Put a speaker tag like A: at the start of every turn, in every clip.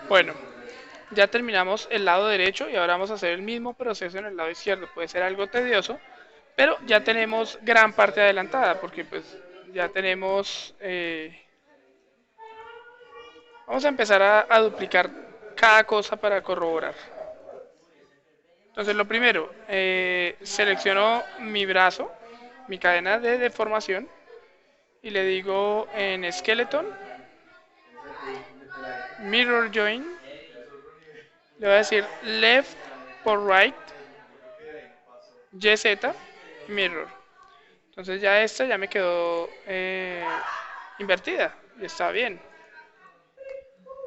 A: Bueno, ya terminamos el lado derecho y ahora vamos a hacer el mismo proceso en el lado izquierdo. Puede ser algo tedioso, pero ya tenemos gran parte adelantada porque pues ya tenemos... vamos a empezar a duplicar cada cosa para corroborar. Entonces lo primero, selecciono mi brazo, mi cadena de deformación y le digo en Skeleton, Mirror Join, le voy a decir Left por Right, YZ, Mirror. Entonces ya esta ya me quedó invertida y está bien.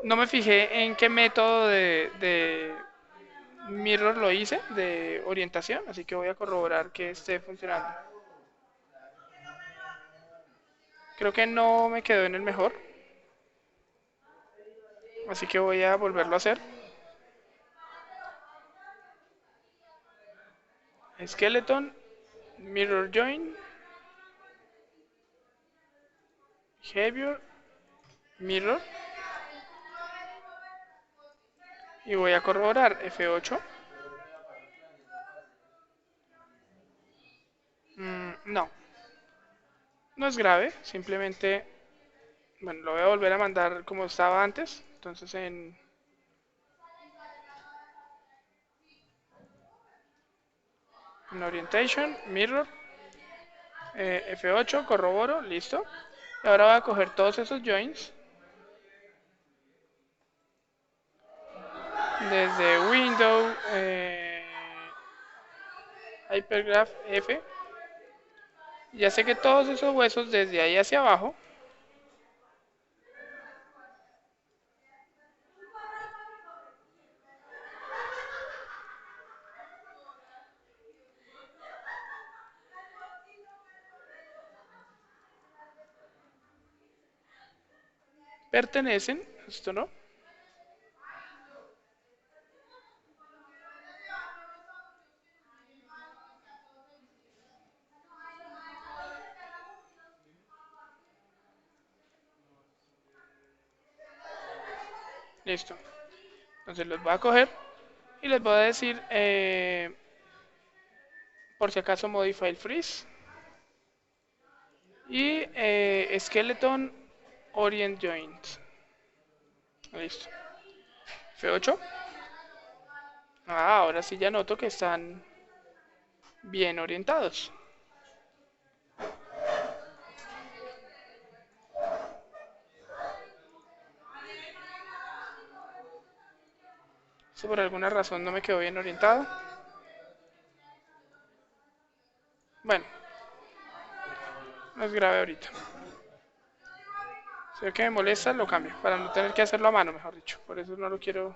A: No me fijé en qué método de mirror lo hice, de orientación, así que voy a corroborar que esté funcionando. Creo que no me quedó en el mejor, así que voy a volverlo a hacer. Skeleton, Mirror Join, Behavior, Mirror. Y voy a corroborar F8. No, no es grave, simplemente, bueno, lo voy a volver a mandar como estaba antes. Entonces en Orientation, Mirror, F8, corroboro, listo. Y ahora voy a coger todos esos joins desde Window, Hypergraph F. Ya sé que todos esos huesos desde ahí hacia abajo pertenecen, esto no, listo. Entonces los voy a coger y les voy a decir, por si acaso, Modify Freeze y Skeleton Orient Joint. Listo. F8. Ahora sí ya noto que están bien orientados. Si por alguna razón no me quedó bien orientado. Bueno, no es grave ahorita. Si ve que me molesta, lo cambio. Para no tener que hacerlo a mano, mejor dicho. Por eso no lo quiero.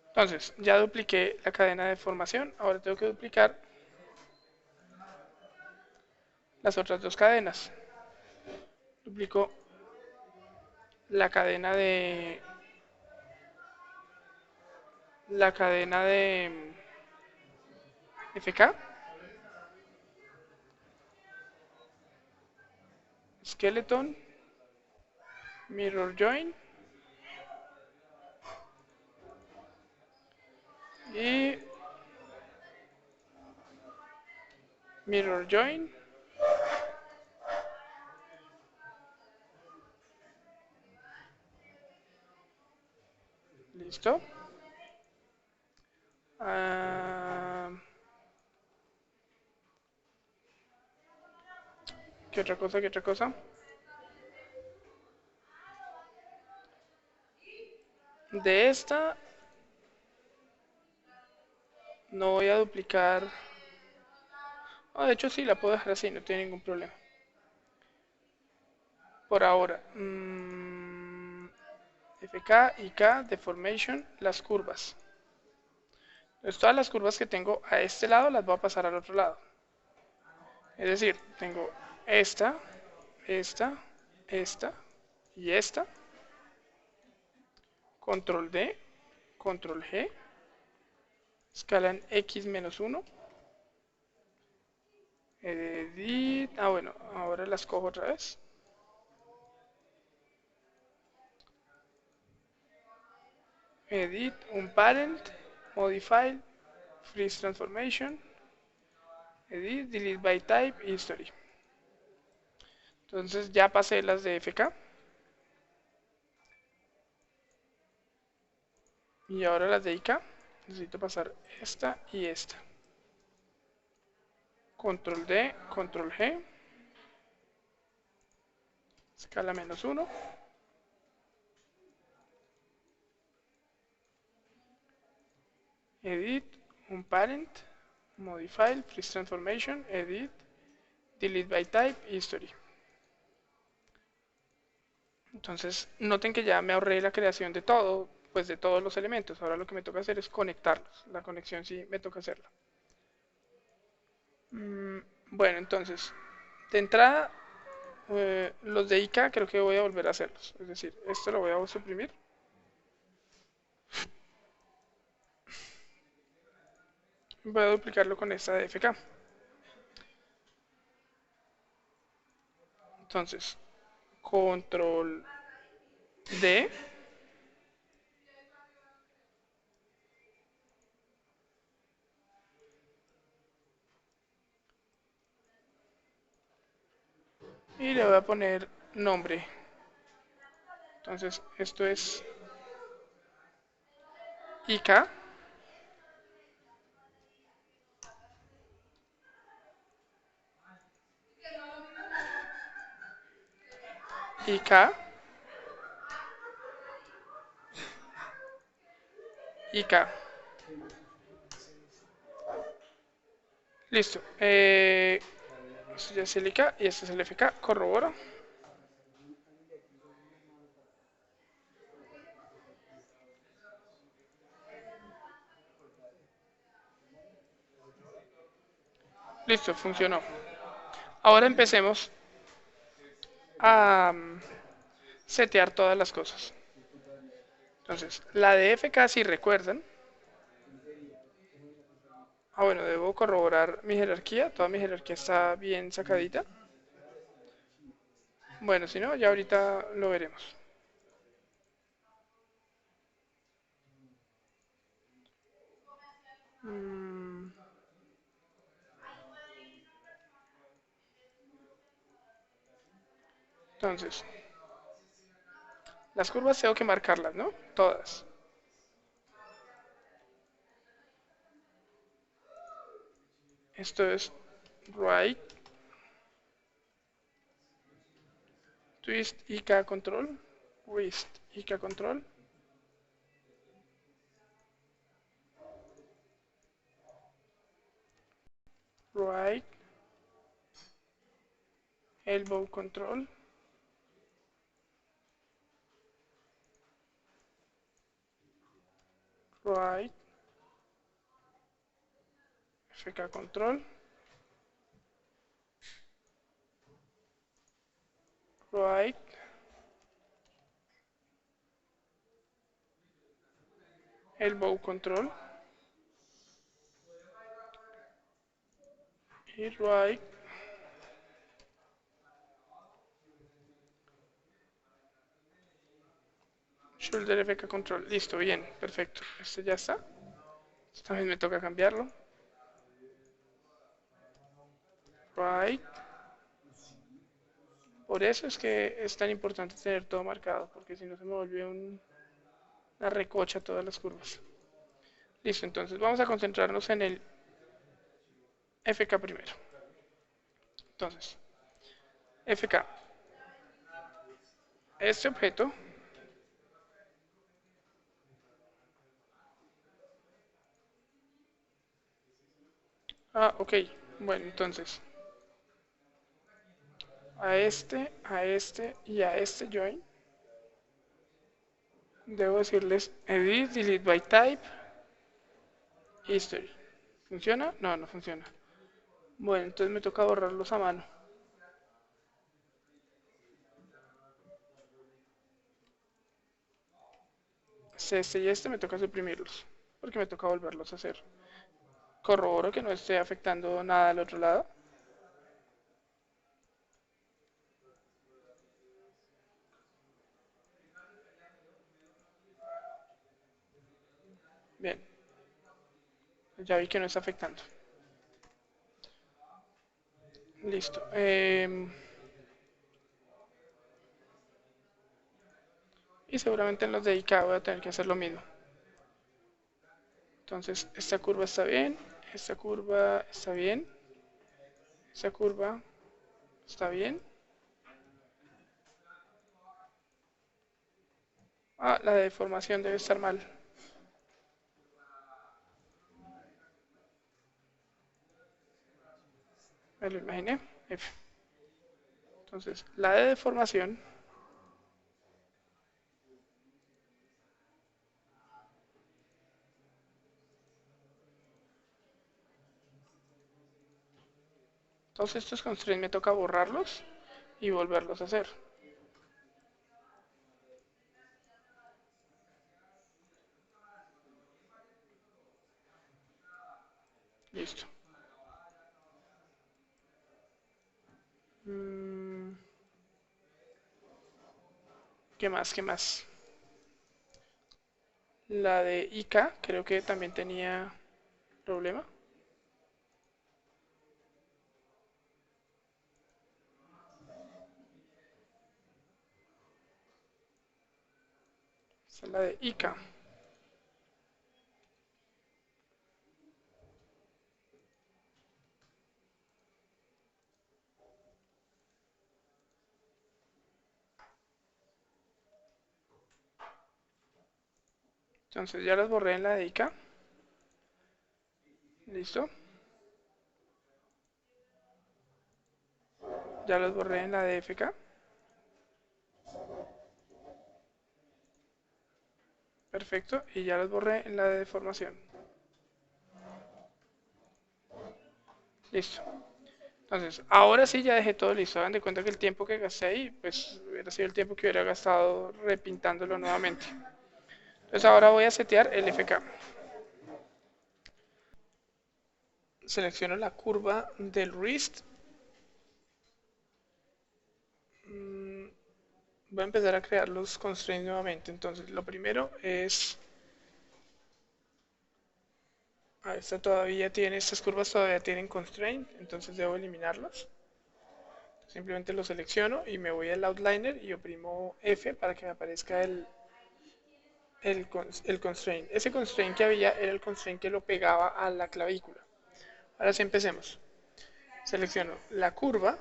A: Entonces, ya dupliqué la cadena de formación. Ahora tengo que duplicar las otras dos cadenas. Duplico la cadena de... La cadena de FK. Skeleton. Mirror Join. Y Mirror Join. Listo. Ah, ¿qué otra cosa? ¿Qué otra cosa? De esta no voy a duplicar. De hecho sí, la puedo dejar así, no tiene ningún problema. Por ahora. FK y K, Deformation, las curvas. Entonces todas las curvas que tengo a este lado las voy a pasar al otro lado. Es decir, tengo esta, esta, esta y esta. Control D, Control G. Escala en X-1. Edit. Bueno, ahora las cojo otra vez. edit, un parent, modify, freeze transformation, edit, delete by type, history. Entonces ya pasé las de FK y ahora las de IK. Necesito pasar esta y esta. Control D, control G, escala -1. Edit, un parent, modify, freeze transformation, edit, delete by type, history. Entonces, noten que ya me ahorré la creación de todo, pues de todos los elementos. Ahora lo que me toca hacer es conectarlos. La conexión sí me toca hacerla. Mm, bueno, entonces, de entrada, los de IK creo que voy a volver a hacerlos. Es decir, esto lo voy a suprimir. Voy a duplicarlo con esta de FK. Entonces, control D. Y le voy a poner nombre. Entonces, esto es IK. IK. IK. Listo. Esto ya es el IK y este es el FK. Corroboro. Listo, funcionó. Ahora empecemos a setear todas las cosas. Entonces, la de FK, si recuerdan. Bueno, debo corroborar mi jerarquía. Toda mi jerarquía está bien sacadita. Bueno, si no, ya ahorita lo veremos. Mm, Entonces, las curvas tengo que marcarlas, ¿no? Todas. Esto es right, twist, IK control, wrist, IK control, right, elbow control, right, FK control, right, elbow control y right, shoulder FK control. Listo, bien, perfecto. Este ya está. Esta vez me toca cambiarlo. Right. Por eso es que es tan importante tener todo marcado, porque si no se me vuelve una recocha todas las curvas. Listo, entonces vamos a concentrarnos en el FK primero. Entonces, FK. Este objeto ok. Bueno, entonces, a este y a este join, debo decirles edit, delete by type, history. ¿Funciona? No, no funciona. Bueno, entonces me toca borrarlos a mano. Este y este me toca suprimirlos, porque me toca volverlos a hacer. Corroboro que no esté afectando nada al otro lado. Bien, ya vi que no está afectando. Listo. Y seguramente en los de IK voy a tener que hacer lo mismo. Entonces, esta curva está bien, esta curva está bien, esta curva está bien. Ah, la deformación debe estar mal. Me lo imaginé. F. Entonces, la de deformación, todos estos constraints me toca borrarlos y volverlos a hacer. Listo. Mm, ¿Qué más? ¿Qué más? La de IK creo que también tenía problema. Esta es la de IK. Entonces ya las borré en la de IK. Listo. Ya las borré en la de FK. Perfecto. Y ya las borré en la de deformación. Listo. Entonces, ahora sí ya dejé todo listo. Hagan de cuenta que el tiempo que gasté ahí, pues hubiera sido el tiempo que hubiera gastado repintándolo nuevamente. Entonces ahora voy a setear el FK. Selecciono la curva del wrist. Voy a empezar a crear los constraints nuevamente. Entonces, lo primero es... estas curvas todavía tienen constraint, entonces debo eliminarlas. Simplemente lo selecciono y me voy al outliner y oprimo F para que me aparezca el constraint. Ese constraint que había era el constraint que lo pegaba a la clavícula. Ahora sí empecemos. Selecciono la curva,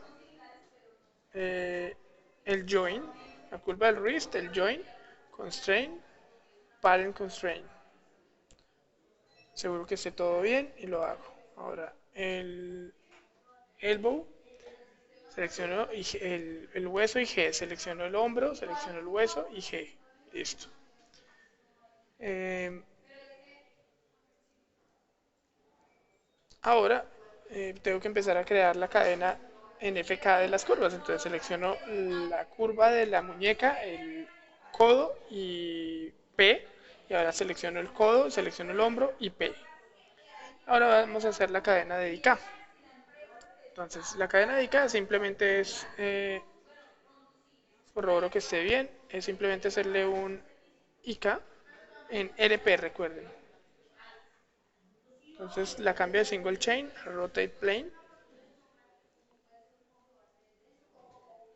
A: eh, el join, la curva del wrist, el join, constraint, parent constraint. Seguro que esté todo bien y lo hago. Ahora el elbow, selecciono el hueso y G, selecciono el hombro, selecciono el hueso y G. Listo. Eh, Ahora tengo que empezar a crear la cadena en FK de las curvas. Entonces selecciono la curva de la muñeca, el codo y P. Y ahora selecciono el codo, selecciono el hombro y P. Ahora vamos a hacer la cadena de IK. Entonces la cadena de IK simplemente es, corroboro que esté bien, es simplemente hacerle un IK en RP, recuerden. Entonces la cambio de single chain a rotate plane.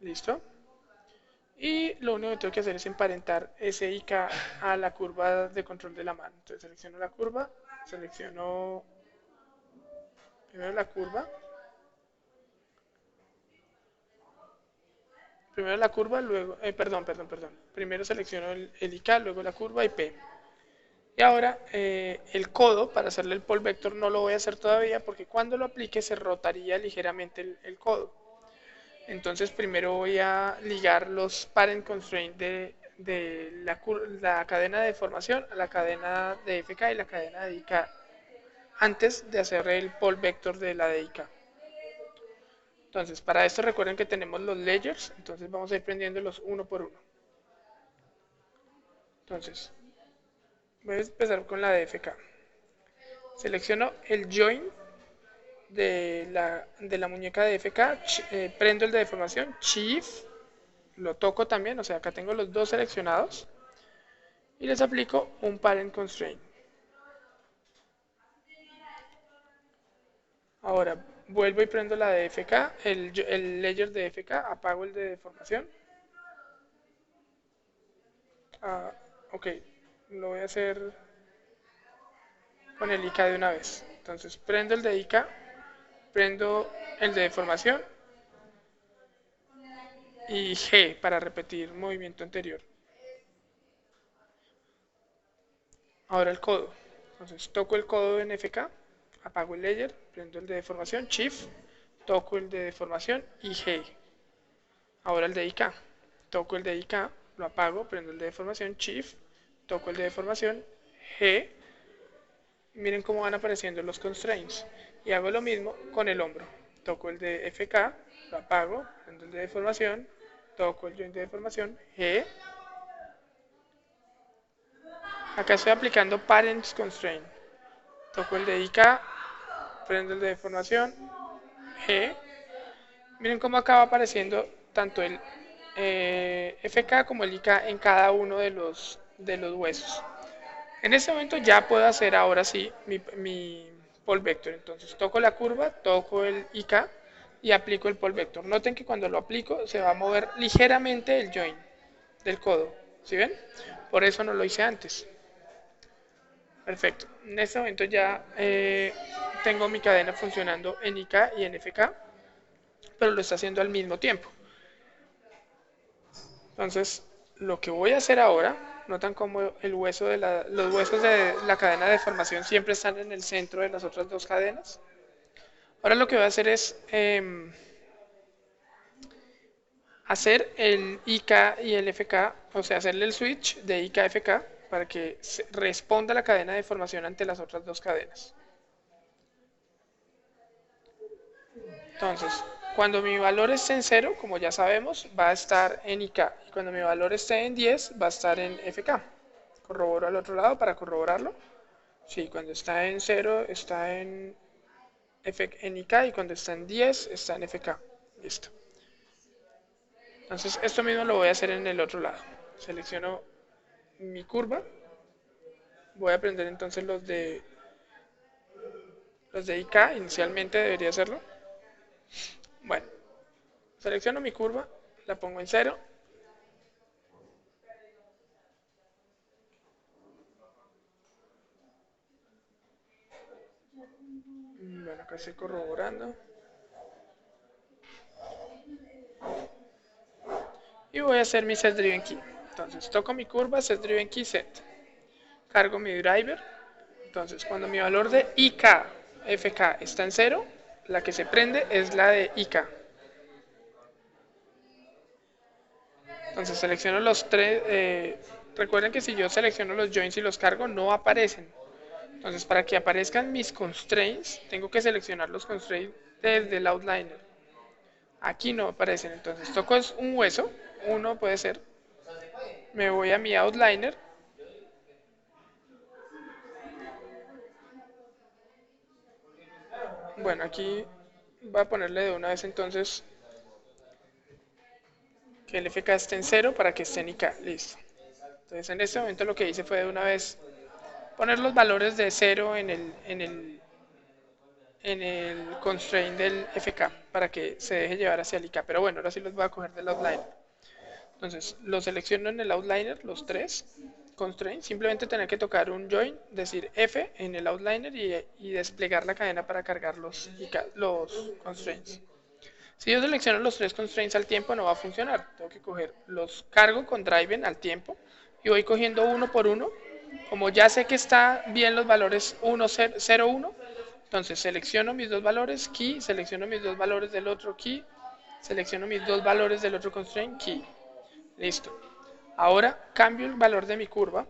A: Listo. Y lo único que tengo que hacer es emparentar ese IK a la curva de control de la mano. Entonces selecciono la curva, selecciono primero la curva, luego, perdón. Primero selecciono el IK, luego la curva y P. Y ahora el codo, para hacerle el pole vector, no lo voy a hacer todavía porque cuando lo aplique se rotaría ligeramente el codo. Entonces primero voy a ligar los parent constraints de la cadena de formación a la cadena de FK y la cadena de IK antes de hacer el pole vector de la de IK. Entonces para esto recuerden que tenemos los layers, entonces vamos a ir prendiéndolos uno por uno. Entonces voy a empezar con la de FK. Selecciono el join de la muñeca de FK, prendo el de deformación, Shift, lo toco también, o sea, acá tengo los dos seleccionados y les aplico un parent constraint. Ahora vuelvo y prendo la de FK, el layer de FK, apago el de deformación. Ah, ok, lo voy a hacer con el IK de una vez. Entonces prendo el de IK, prendo el de deformación y G para repetir movimiento anterior. Ahora el codo. Entonces toco el codo en FK, apago el layer, prendo el de deformación, Shift, toco el de deformación y G. Ahora el de IK. Toco el de IK, lo apago, prendo el de deformación, Shift, toco el de deformación, G. Miren cómo van apareciendo los constraints. Y hago lo mismo con el hombro. Toco el de FK, lo apago, prendo el de deformación, toco el joint de deformación, G. Acá estoy aplicando Parents Constraint. Toco el de IK, prendo el de deformación, G. Miren cómo acaba apareciendo tanto el FK como el IK en cada uno de los huesos. En este momento ya puedo hacer ahora sí mi pole vector. Entonces toco la curva, toco el IK y aplico el pole vector. Noten que cuando lo aplico se va a mover ligeramente el joint del codo. ¿Sí ven? Por eso no lo hice antes. Perfecto. En este momento ya tengo mi cadena funcionando en IK y en FK, pero lo está haciendo al mismo tiempo. Entonces, lo que voy a hacer ahora, notan como los huesos de la cadena de deformación siempre están en el centro de las otras dos cadenas. Ahora lo que voy a hacer es hacer el IK y el FK, o sea, hacerle el switch de IK a FK para que responda la cadena de deformación ante las otras dos cadenas. Entonces, cuando mi valor esté en 0, como ya sabemos, va a estar en IK. Y cuando mi valor esté en 10, va a estar en FK. Corroboro al otro lado para corroborarlo. Sí, cuando está en 0 está en IK y cuando está en 10 está en FK. Listo. Entonces, esto mismo lo voy a hacer en el otro lado. Selecciono mi curva. Voy a prender entonces los de IK. Inicialmente debería hacerlo. Bueno, selecciono mi curva, la pongo en 0. Bueno, acá estoy corroborando. Y voy a hacer mi set driven key. Entonces toco mi curva, set driven key, set. Cargo mi driver. Entonces cuando mi valor de IK, FK está en 0, la que se prende es la de IK. Entonces selecciono los tres. Recuerden que si yo selecciono los joints y los cargo, no aparecen. Entonces para que aparezcan mis constraints, tengo que seleccionar los constraints desde el outliner. Aquí no aparecen, entonces toco un hueso, uno puede ser. Me voy a mi outliner. Bueno, aquí voy a ponerle de una vez entonces que el FK esté en 0 para que esté en IK. Listo. Entonces en este momento lo que hice fue de una vez poner los valores de 0 en el constraint del FK para que se deje llevar hacia el IK. Pero bueno, ahora sí los voy a coger del outliner. Entonces los selecciono en el outliner, los tres constraints. Simplemente tener que tocar un join, decir F en el outliner y desplegar la cadena para cargar los constraints. Si yo selecciono los tres constraints al tiempo no va a funcionar. Tengo que coger los cargo con driven al tiempo y voy cogiendo uno por uno. Como ya sé que están bien los valores 1, 0, 1, entonces selecciono mis dos valores, key, selecciono mis dos valores del otro key, selecciono mis dos valores del otro constraint, key. Listo. Ahora cambio el valor de mi curva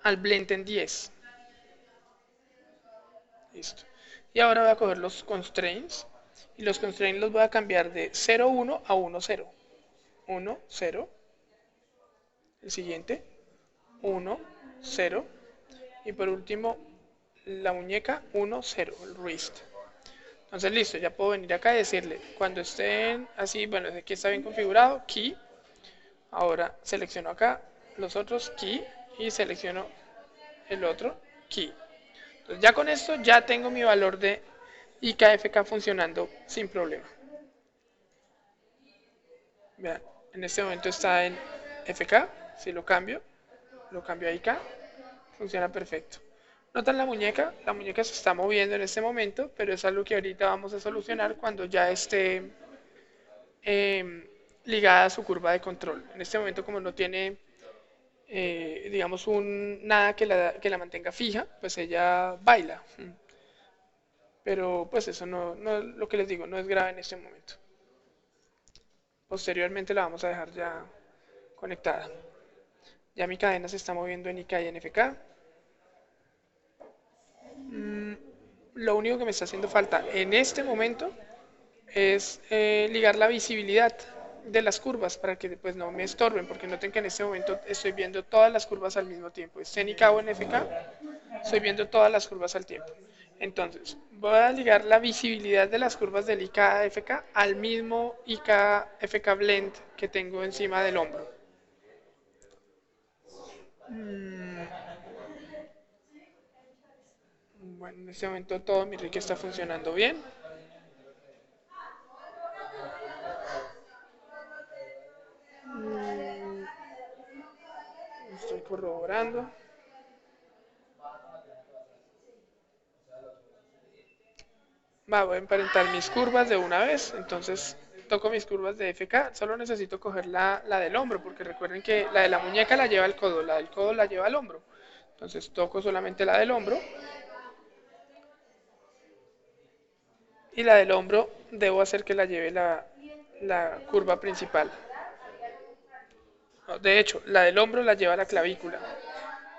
A: al blend en 10. Listo. Y ahora voy a coger los constraints y los constraints los voy a cambiar de 0, 1 a 1, 0. 1, 0. El siguiente. 1, 0. Y por último, la muñeca 1, 0, el wrist. Entonces listo, ya puedo venir acá y decirle, cuando estén así, bueno, aquí está bien configurado, key. Ahora selecciono acá los otros, key, y selecciono el otro, key. Entonces ya con esto ya tengo mi valor de y KFK funcionando sin problema. Vean, en este momento está en FK, si lo cambio a IK, funciona perfecto. ¿Notan la muñeca se está moviendo en este momento, pero es algo que ahorita vamos a solucionar cuando ya esté ligada a su curva de control. En este momento como no tiene, digamos, nada que la mantenga fija, pues ella baila. Pero pues eso no, lo que les digo, no es grave en este momento. Posteriormente la vamos a dejar ya conectada. Ya mi cadena se está moviendo en IK y en FK. Lo único que me está haciendo falta en este momento es ligar la visibilidad de las curvas para que pues no me estorben, porque noten que en este momento estoy viendo todas las curvas al mismo tiempo. Esté en IK o en FK, estoy viendo todas las curvas al tiempo. Entonces, voy a ligar la visibilidad de las curvas del IK FK al mismo IK FK Blend que tengo encima del hombro. Bueno, en este momento todo mi rig está funcionando bien. Estoy corroborando. Voy a emparentar mis curvas de una vez. Entonces toco mis curvas de FK. Solo necesito coger la del hombro, porque recuerden que la de la muñeca la lleva al codo, la del codo la lleva al hombro. Entonces toco solamente la del hombro. Y la del hombro debo hacer que la lleve la curva principal. No, de hecho, la del hombro la lleva la clavícula.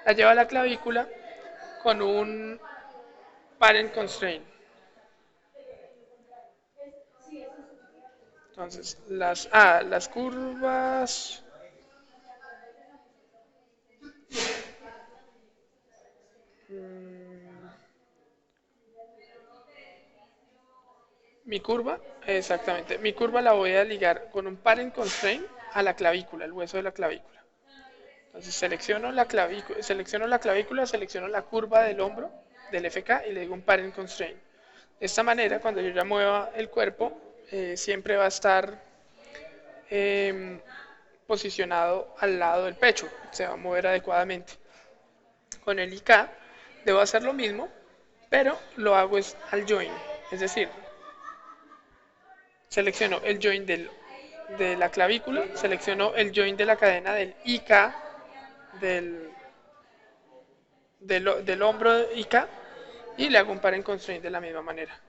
A: La lleva la clavícula con un parent constraint. Entonces, las curvas. Mi curva, exactamente. Mi curva la voy a ligar con un parent constraint a la clavícula, el hueso de la clavícula. Entonces selecciono la curva del hombro del FK y le digo un parent constraint. De esta manera, cuando yo ya mueva el cuerpo, siempre va a estar eh, posicionado al lado del pecho, se va a mover adecuadamente. Con el IK debo hacer lo mismo, pero lo hago es al join, es decir, selecciono el join de la clavícula, selecciono el join de la cadena del IK, del, del hombro IK y le hago un parent constraint de la misma manera.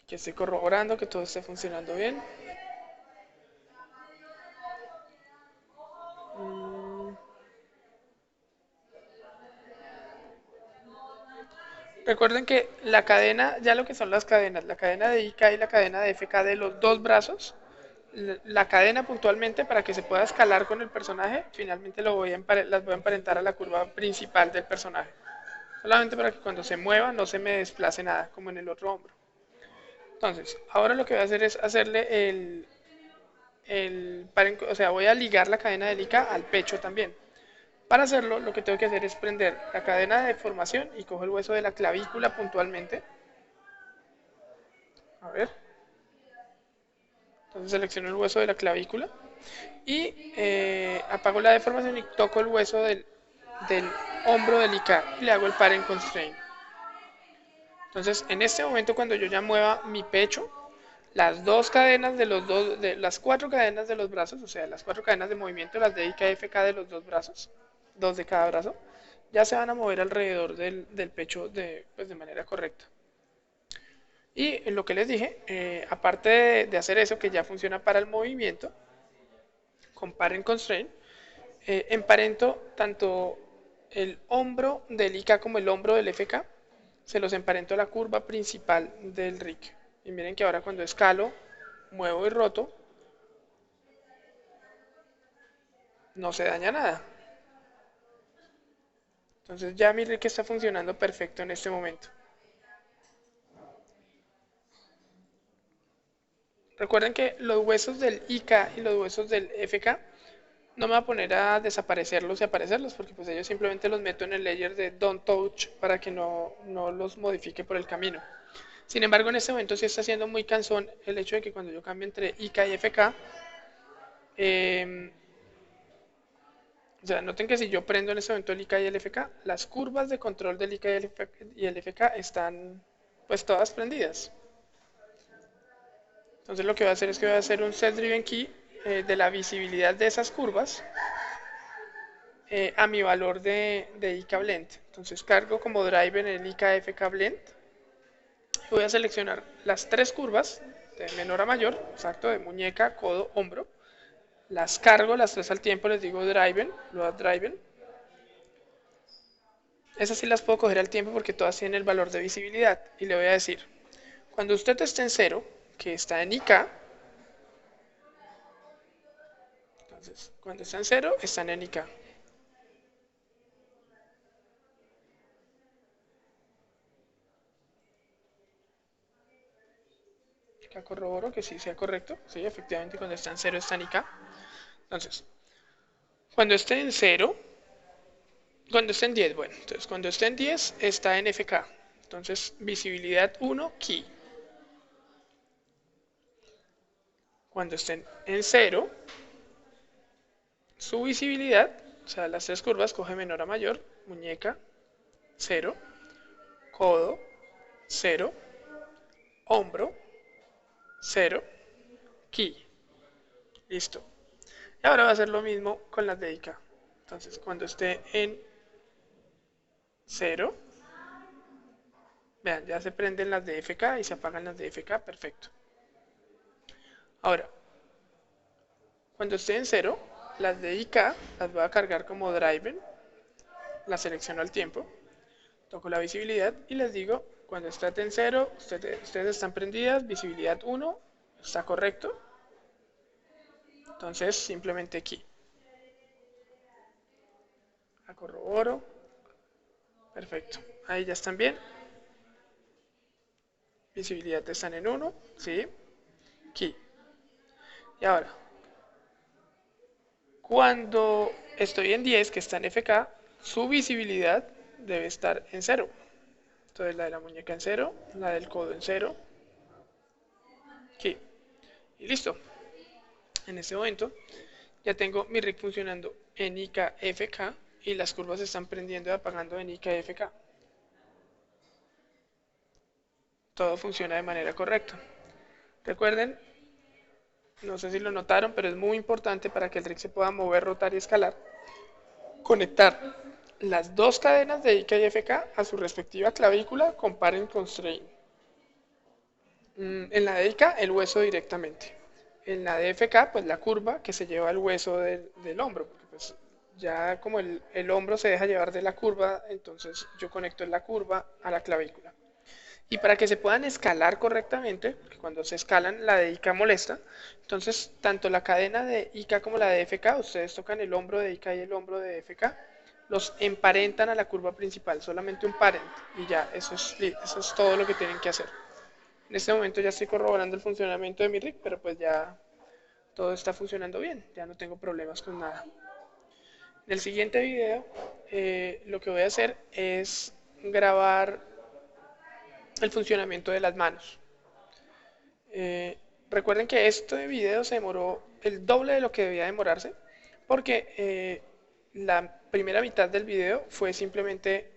A: Que estoy corroborando que todo esté funcionando bien. Recuerden que la cadena, ya lo que son las cadenas, la cadena de IK y la cadena de FK de los dos brazos, la cadena puntualmente para que se pueda escalar con el personaje, finalmente las voy a emparentar a la curva principal del personaje. Solamente para que cuando se mueva no se me desplace nada, como en el otro hombro. Entonces, ahora lo que voy a hacer es hacerle o sea, voy a ligar la cadena de IK al pecho también. Para hacerlo, lo que tengo que hacer es prender la cadena de formación y cojo el hueso de la clavícula puntualmente. A ver. Entonces selecciono el hueso de la clavícula y apago la deformación y toco el hueso del hombro del IK y le hago el parent constraint. Entonces, en este momento, cuando yo ya mueva mi pecho, las dos cadenas de las cuatro cadenas de los brazos, o sea, las cuatro cadenas de movimiento, las de IKFK de los dos brazos, dos de cada brazo, ya se van a mover alrededor del pecho pues, de manera correcta. Y lo que les dije, aparte de hacer eso que ya funciona para el movimiento, con parent constraint, emparento tanto el hombro del IK como el hombro del FK, se los emparento a la curva principal del rig. Y miren que ahora cuando escalo, muevo y roto, no se daña nada. Entonces ya mi rig está funcionando perfecto en este momento. Recuerden que los huesos del IK y los huesos del FK No me voy a poner a desaparecerlos y aparecerlos porque pues ellos simplemente los meto en el layer de Don't Touch para que no los modifique por el camino. Sin embargo, en este momento sí está siendo muy cansón el hecho de que cuando yo cambio entre IK y FK, eh, o sea, noten que si yo prendo en este momento el IK y el FK, las curvas de control del IK y el FK están pues todas prendidas. Entonces lo que voy a hacer es que voy a hacer un set driven key de la visibilidad de esas curvas a mi valor de IK blend. Entonces cargo como driver en el IK FK blend. Voy a seleccionar las tres curvas de menor a mayor, exacto, de muñeca, codo, hombro. Las cargo las tres al tiempo, les digo driven, load driven. Esas sí las puedo coger al tiempo porque todas tienen el valor de visibilidad. Y le voy a decir, cuando usted esté en cero, que está en IK, entonces cuando está en cero, están en IK. Acá corroboro que sí sea correcto. Sí, efectivamente cuando está en cero está en IK. Entonces, cuando esté en cero, cuando esté en 10, bueno, entonces cuando esté en 10 está en FK. Entonces, visibilidad 1, key. Cuando estén en cero, su visibilidad, o sea, las tres curvas, coge menor a mayor, muñeca, cero, codo, cero, hombro, cero, key. Listo. Y ahora va a hacer lo mismo con las de IK. Entonces, cuando esté en cero, vean, ya se prenden las de FK y se apagan las de FK, perfecto. Ahora, cuando esté en cero, las de IK las voy a cargar como driver, las selecciono al tiempo, toco la visibilidad y les digo, cuando esté en cero, ustedes están prendidas, visibilidad 1, está correcto. Entonces, simplemente aquí. La corroboro. Perfecto. Ahí ya están bien. Visibilidad están en 1, ¿sí? Aquí. Y ahora, cuando estoy en 10, que está en FK, su visibilidad debe estar en cero. Entonces la de la muñeca en cero, la del codo en cero. Aquí. Y listo. En este momento ya tengo mi rig funcionando en IKFK y las curvas se están prendiendo y apagando en IKFK. Todo funciona de manera correcta. Recuerden, no sé si lo notaron, pero es muy importante para que el rig se pueda mover, rotar y escalar, conectar las dos cadenas de IK y FK a su respectiva clavícula con parent constraint. En la de IK, el hueso directamente. En la de FK, pues la curva que se lleva el hueso del hombro, porque pues ya como el hombro se deja llevar de la curva, entonces yo conecto la curva a la clavícula. Y para que se puedan escalar correctamente, porque cuando se escalan la de IK molesta, entonces tanto la cadena de IK como la de FK, ustedes tocan el hombro de IK y el hombro de FK, los emparentan a la curva principal, solamente un parent, y ya, eso es todo lo que tienen que hacer. En este momento ya estoy corroborando el funcionamiento de mi rig, pero pues ya todo está funcionando bien, ya no tengo problemas con nada. En el siguiente video lo que voy a hacer es grabar el funcionamiento de las manos. Recuerden que este video se demoró el doble de lo que debía demorarse porque la primera mitad del video fue simplemente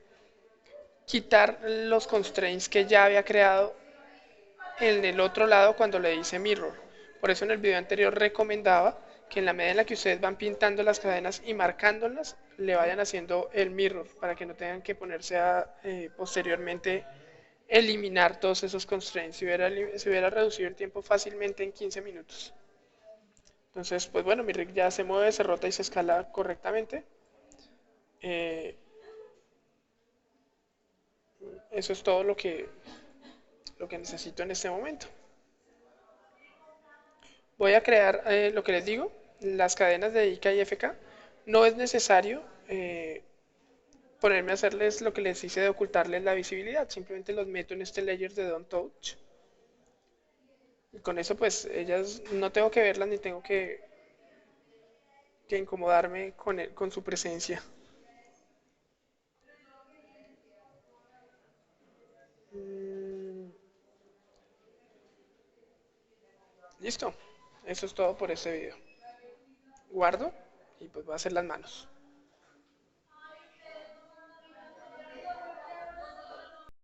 A: quitar los constraints que ya había creado en el otro lado cuando le hice mirror. Por eso en el video anterior recomendaba que en la medida en la que ustedes van pintando las cadenas y marcándolas, le vayan haciendo el mirror para que no tengan que ponerse a posteriormente eliminar todos esos constraints. Se hubiera reducido el tiempo fácilmente en 15 minutos. Entonces, pues bueno, mi rig ya se mueve, se rota y se escala correctamente. Eh, Eso es todo lo que necesito en este momento. Voy a crear lo que les digo, las cadenas de IK y FK. No es necesario ponerme a hacerles lo que les hice de ocultarles la visibilidad. Simplemente los meto en este layer de Don't Touch. Y con eso pues ellas no tengo que verlas ni tengo que incomodarme con su presencia. Mm, listo. Eso es todo por este video. Guardo y pues voy a hacer las manos.